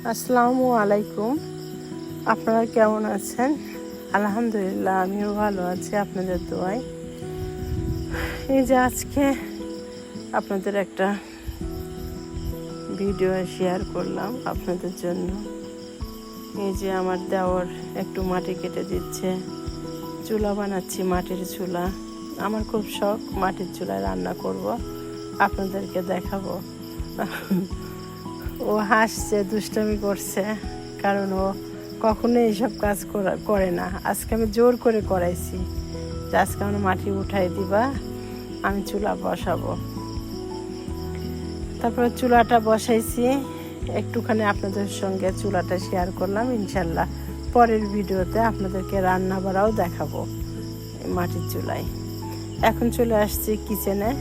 আসসালামু আলাইকুম। আপনারা কেমন আছেন? আলহামদুলিল্লাহ, আমিও ভালো আছি আপনাদের দোয়ায়। এই যে আজকে আপনাদের একটা ভিডিও শেয়ার করলাম আপনাদের জন্য। এই যে আমার দেওর একটু মাটি কেটে দিচ্ছে, চুলা বানাচ্ছি, মাটির চুলা। আমার খুব শখ মাটির চুলায় রান্না করব, আপনাদেরকে দেখাবো। ও হাসছে, দুষ্টামি করছে, কারণ ও কখনো এইসব কাজ করে না। আজকে আমি জোর করে করাইছি যে আজকে আমার মাটি উঠাই দিবা, আমি চুলা বসাবো। তারপর চুলাটা বসাইছি, একটুখানি আপনাদের সঙ্গে চুলাটা শেয়ার করলাম। ইনশাল্লাহ পরের ভিডিওতে আপনাদেরকে রান্না বাড়াও দেখাবো মাটির চুলায়। এখন চলে আসছি কিচেনে,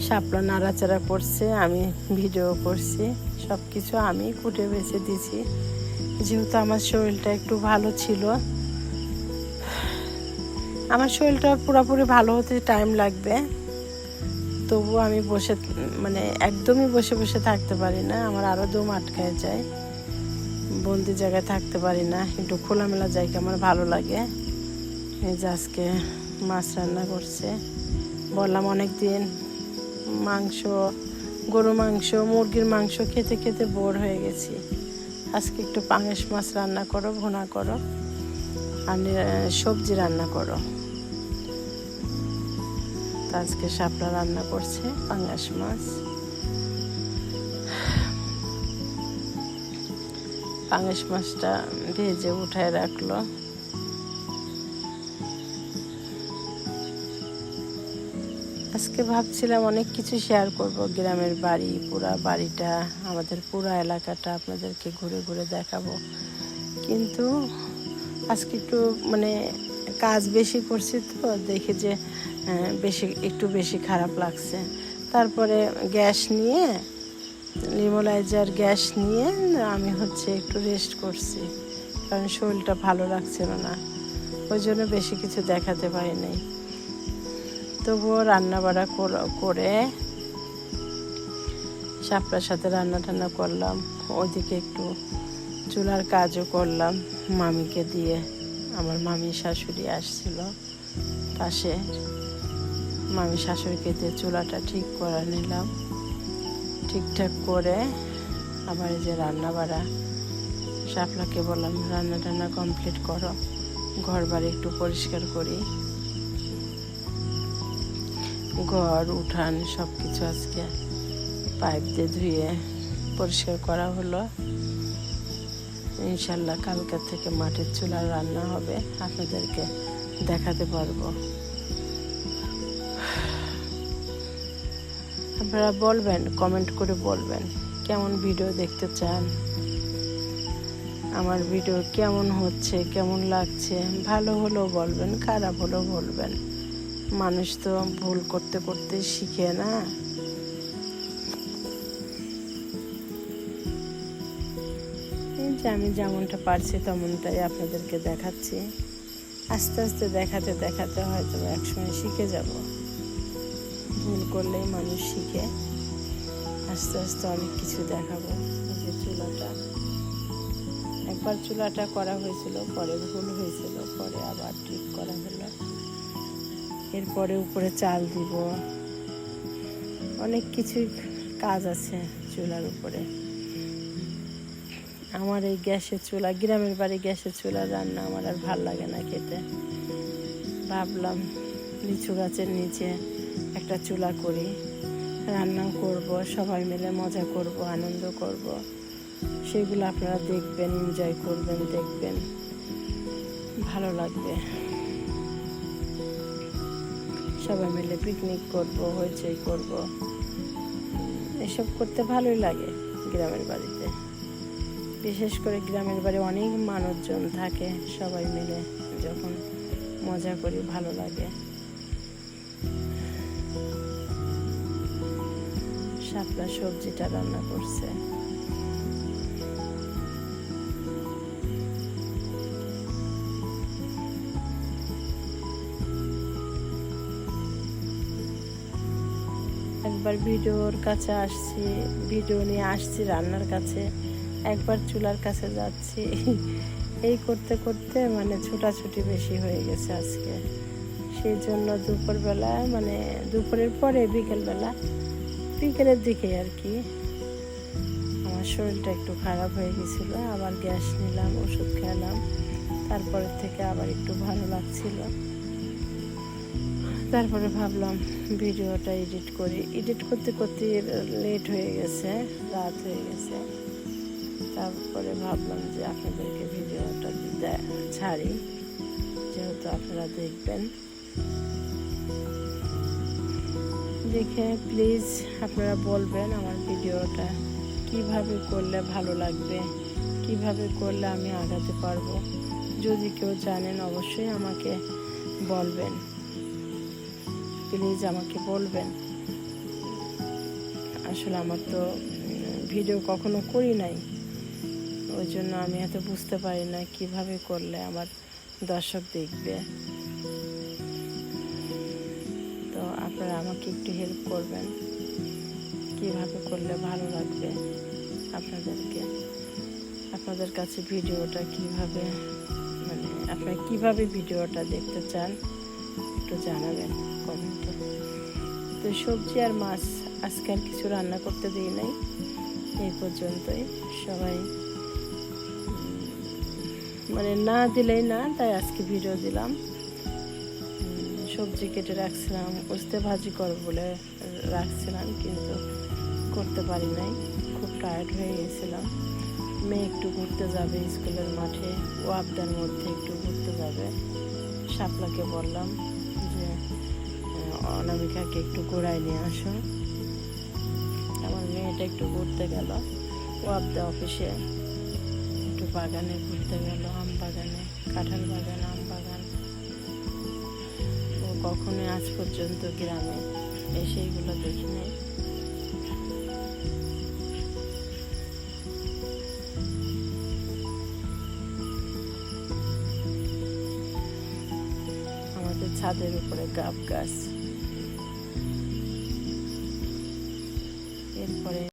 শাপলা নাড়াচাড়া করছে, আমি ভিডিও করছি। সব কিছু আমি কুটে বেছে দিয়েছি, যেহেতু আমার শরীরটা একটু ভালো ছিল। আমার শরীরটা পুরোপুরি ভালো হতে টাইম লাগবে, তবু আমি একদমই বসে বসে থাকতে পারি না। আমার আরও দম আটকায় যায়, বন্দি জায়গায় থাকতে পারি না, একটু খোলামেলা জায়গা আমার ভালো লাগে। এই যে আজকে মাছ রান্না করছে, বললাম অনেক দিন মাংস, গরু মাংস, মুরগির মাংস খেতে খেতে বোর হয়ে গেছি। আজকে একটু পাঙাশ মাছ রান্না করো, ভুনা করো, আর সবজি রান্না করো। তো আজকে শাপলা রান্না করছে, পাঙাশ মাছ। পাঙাশ মাছটা ভেজে উঠায় রাখলো। আজকে ভাবছিলাম অনেক কিছু শেয়ার করব, গ্রামের বাড়ি, পুরা বাড়িটা, আমাদের পুরা এলাকাটা আপনাদেরকে ঘুরে ঘুরে দেখাবো। কিন্তু আজকে একটু কাজ বেশি করছি, তো দেখে যে একটু বেশি খারাপ লাগছে। তারপরে গ্যাস নিয়ে, নিউমালাইজার গ্যাস নিয়ে আমি একটু রেস্ট করছি, কারণ শরীরটা ভালো লাগছিল না, ওই জন্য বেশি কিছু দেখাতে পারি নাই। তবুও রান্না বাড়া করে শাপলার সাথে রান্না টান্না করলাম। ওইদিকে একটু চুলার কাজও করলাম মামিকে দিয়ে। আমার মামি শাশুড়ি আসছিল পাশে, মামি শাশুড়িকে দিয়ে চুলাটা ঠিক করে নিলাম। ঠিকঠাক করে আবার এই যে রান্না বাড়া, শাপলাকে বললাম রান্না টান্না কমপ্লিট করো, ঘর বাড়ি একটু পরিষ্কার করি। ঘর, উঠান সব কিছু আজকে পাইপ দিয়ে ধুয়ে পরিষ্কার করা হলো। ইনশাল্লাহ কালকে থেকে মাটির চুলার রান্না হবে, আপনাদেরকে দেখাতে পারবো। আপনারা বলবেন, কমেন্ট করে বলবেন কেমন ভিডিও দেখতে চান, আমার ভিডিও কেমন হচ্ছে, কেমন লাগছে। ভালো হলেও বলবেন, খারাপ হলেও বলবেন। মানুষ তো ভুল করতে করতে শিখে না। এই যে আমি যেমনটা পারছি তেমনটাই আপনাদেরকে দেখাচ্ছি। আস্তে আস্তে দেখাতে দেখাতে হয়তো একসময় শিখে যাব। ভুল করলেই মানুষ শিখে। আস্তে আস্তে অনেক কিছু দেখাবো। যে চুলাটা, একবার চুলাটা করা হয়েছিল, পরে ভুল হয়েছিল, পরে আবার ঠিক করা হলো। এরপরে উপরে চাল দিব, অনেক কিছুই কাজ আছে চুলার উপরে। আমার এই গ্যাসের চুলা, গ্রামের বাড়ি গ্যাসের চুলার রান্না আমার আর ভাল লাগে না খেতে। ভাবলাম লিচু গাছের নিচে একটা চুলা করি, রান্নাও করব, সবাই মিলে মজা করব, আনন্দ করব। সেগুলো আপনারা দেখবেন, এনজয় করবেন, দেখবেন, ভালো লাগবে। সবাই মিলে পিকনিক করব, হইচই করব, এসব করতে ভালোই লাগে গ্রামের বাড়িতে। বিশেষ করে গ্রামের বাড়ি অনেক মানুষজন থাকে, সবাই মিলে যখন মজা করি ভালো লাগে। শাপলা সবজিটা রান্না করছে। একবার ভিডিওর কাছে আসছি, ভিডিও নিয়ে আসছি রান্নার কাছে, একবার চুলার কাছে যাচ্ছি। এই করতে করতে মানে ছোটাছুটি বেশি হয়ে গেছে আজকে। সেই জন্য দুপুরবেলা মানে দুপুরের পরে বিকেলের দিকে আর কি আমার শরীরটা একটু খারাপ হয়ে গেছিলো। আবার গ্যাস নিলাম, ওষুধ খেলাম, তারপরের থেকে আবার একটু ভালো লাগছিল। তারপরে ভাবলাম ভিডিওটা এডিট করতে করতে লেট হয়ে গেছে, রাত হয়ে গেছে। তারপরে ভাবলাম যে আপনাদেরকে ভিডিওটা ছাড়ি, যেহেতু আপনারা দেখবেন। দেখে প্লিজ আপনারা বলবেন আমার ভিডিওটা কিভাবে করলে ভালো লাগবে, কিভাবে করলে আমি আগাতে পারবো। যদি কেউ জানেন অবশ্যই আমাকে বলবেন, প্লিজ আমাকে বলবেন। আসলে আমার তো ভিডিও কখনো করি নাই, ওই জন্য আমি এত বুঝতে পারি না কিভাবে করলে আমার দর্শক দেখবে। তো আপনারা আমাকে একটু হেল্প করবেন, কিভাবে করলে ভালো লাগবে আপনাদের কাছে ভিডিওটা কিভাবে মানে আপনারা কিভাবে ভিডিওটা দেখতে চান একটু জানাবেন কমেন্টে। তো সবজি আর মাছ আজকে আর কিছু রান্না করতে দিই নাই, এই পর্যন্তই। সবাই মানে না দিলেই না, তাই আজকে ভিডিও দিলাম। সবজি কেটে রাখছিলাম, উস্তে ভাজি করব বলে রাখছিলাম, কিন্তু করতে পারি নাই, খুব টায়ার্ড হয়ে গেছিলাম। মেয়ে একটু ঘুরতে যাবে স্কুলের মাঠে, ওয়াবদার মধ্যে একটু ঘুরতে যাবে। শাপলাকে বললাম যে অনামিকাকে একটু ঘোরায় নিয়ে আসো। আমার মেয়েটা একটু ঘুরতে গেল ওয়াবদা অফিসে, একটু বাগানে ঘুরতে গেল, আম বাগানে, কাঁঠাল বাগান, আম বাগান। ও কখনো আজ পর্যন্ত গ্রামে এসে এগুলো দেখি নাই। আমাদের ছাদের উপরে গাব গাছ,